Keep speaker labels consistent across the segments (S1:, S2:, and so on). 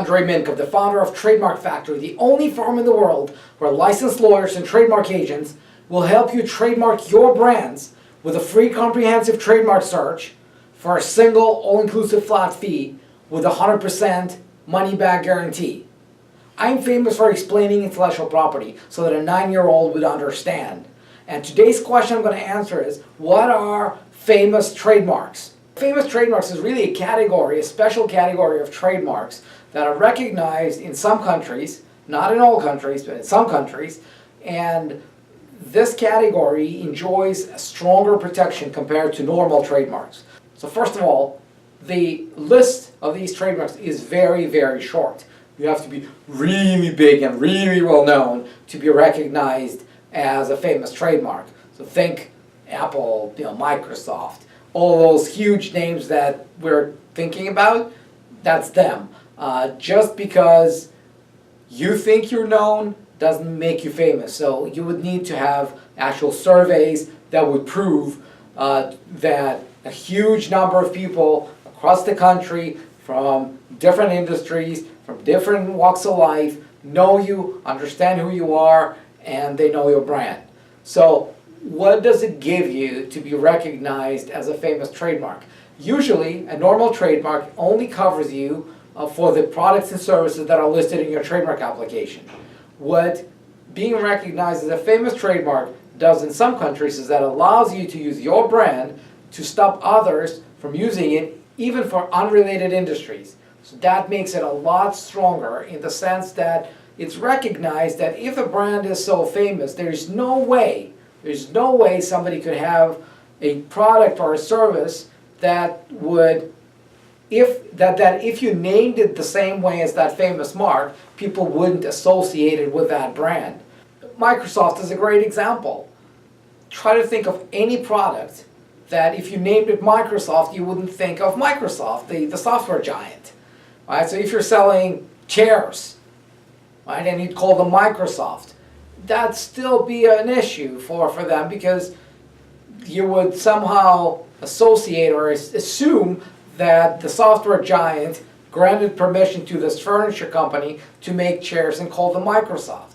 S1: Andrei Mincov, the founder of Trademark Factory, the only firm in the world where licensed lawyers and trademark agents will help you trademark your brands with a free comprehensive trademark search for a single all-inclusive flat fee with a 100% money-back guarantee. I'm famous for explaining intellectual property so that a 9-year-old would understand. And today's question I'm going to answer is, what are famous trademarks? Famous trademarks is really a category, a special category of trademarks that are recognized in some countries, not in all countries, but in some countries, and this category enjoys a stronger protection compared to normal trademarks. So first of all, the list of these trademarks is very, very short. You have to be really big and really well known to be recognized as a famous trademark. So think Apple, Microsoft, all those huge names that we're thinking about, that's them. Just because you think you're known doesn't make you famous. So you would need to have actual surveys that would prove that a huge number of people across the country from different industries, from different walks of life, know you, understand who you are, and they know your brand. So what does it give you to be recognized as a famous trademark? Usually, a normal trademark only covers you for the products and services that are listed in your trademark application. What being recognized as a famous trademark does in some countries is that it allows you to use your brand to stop others from using it, even for unrelated industries. So that makes it a lot stronger in the sense that it's recognized that if a brand is so famous, there's no way somebody could have a product or a service that would, if you named it the same way as that famous mark, people wouldn't associate it with that brand. Microsoft is a great example. Try to think of any product that if you named it Microsoft, you wouldn't think of Microsoft, the software giant. Right? So if you're selling chairs, right, and you'd call them Microsoft, that'd still be an issue for them because you would somehow associate or assume that the software giant granted permission to this furniture company to make chairs and call them Microsoft.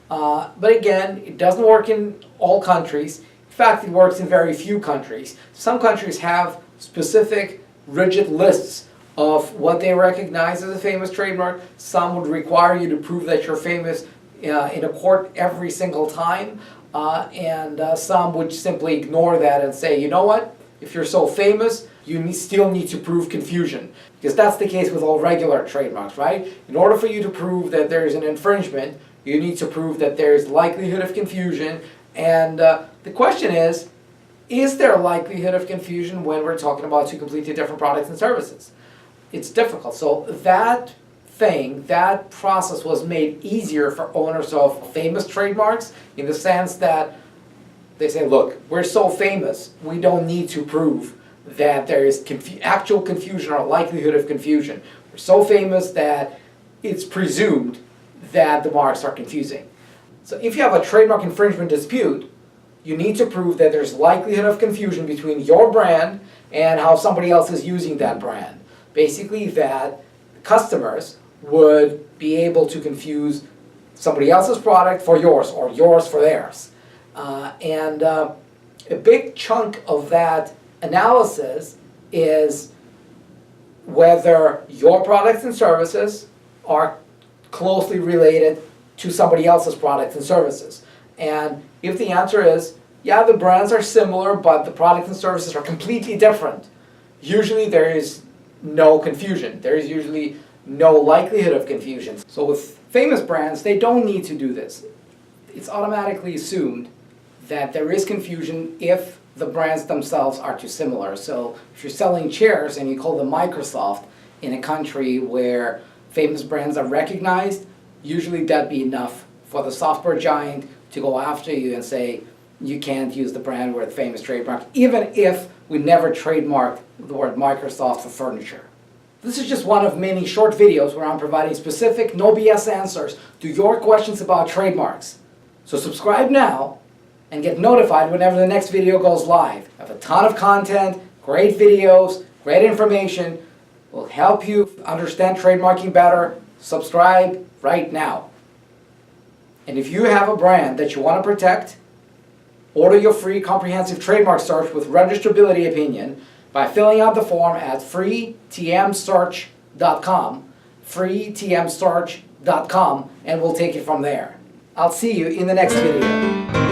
S1: But again, it doesn't work in all countries. In fact, it works in very few countries. Some countries have specific rigid lists of what they recognize as a famous trademark. Some would require you to prove that you're famous in a court every single time, and some would simply ignore that and say, you know what, if you're so famous, you still need to prove confusion. Because that's the case with all regular trademarks, right? In order for you to prove that there is an infringement, you need to prove that there is likelihood of confusion. And the question is there a likelihood of confusion when we're talking about two completely different products and services? It's difficult. So that process was made easier for owners of famous trademarks in the sense that they say, look, we're so famous, we don't need to prove that there is actual confusion or likelihood of confusion. We're so famous that it's presumed that the marks are confusing. So if you have a trademark infringement dispute, you need to prove that there's likelihood of confusion between your brand and how somebody else is using that brand. Basically that customers would be able to confuse somebody else's product for yours or yours for theirs. And a big chunk of that analysis is whether your products and services are closely related to somebody else's products and services. And if the answer is, yeah, the brands are similar, but the products and services are completely different, usually there is no confusion. There is usually no likelihood of confusion. So with famous brands, they don't need to do this. It's automatically assumed that there is confusion if the brands themselves are too similar. So if you're selling chairs and you call them Microsoft in a country where famous brands are recognized, usually that'd be enough for the software giant to go after you and say, you can't use the brand word famous trademark, even if we never trademarked the word Microsoft for furniture. This is just one of many short videos where I'm providing specific, no BS answers to your questions about trademarks. So subscribe now and get notified whenever the next video goes live. I have a ton of content, great videos, great information, will help you understand trademarking better, Subscribe right now. And if you have a brand that you want to protect, order your free comprehensive trademark search with registrability opinion by filling out the form at freetmsearch.com, freetmsearch.com, and we'll take it from there. I'll see you in the next video.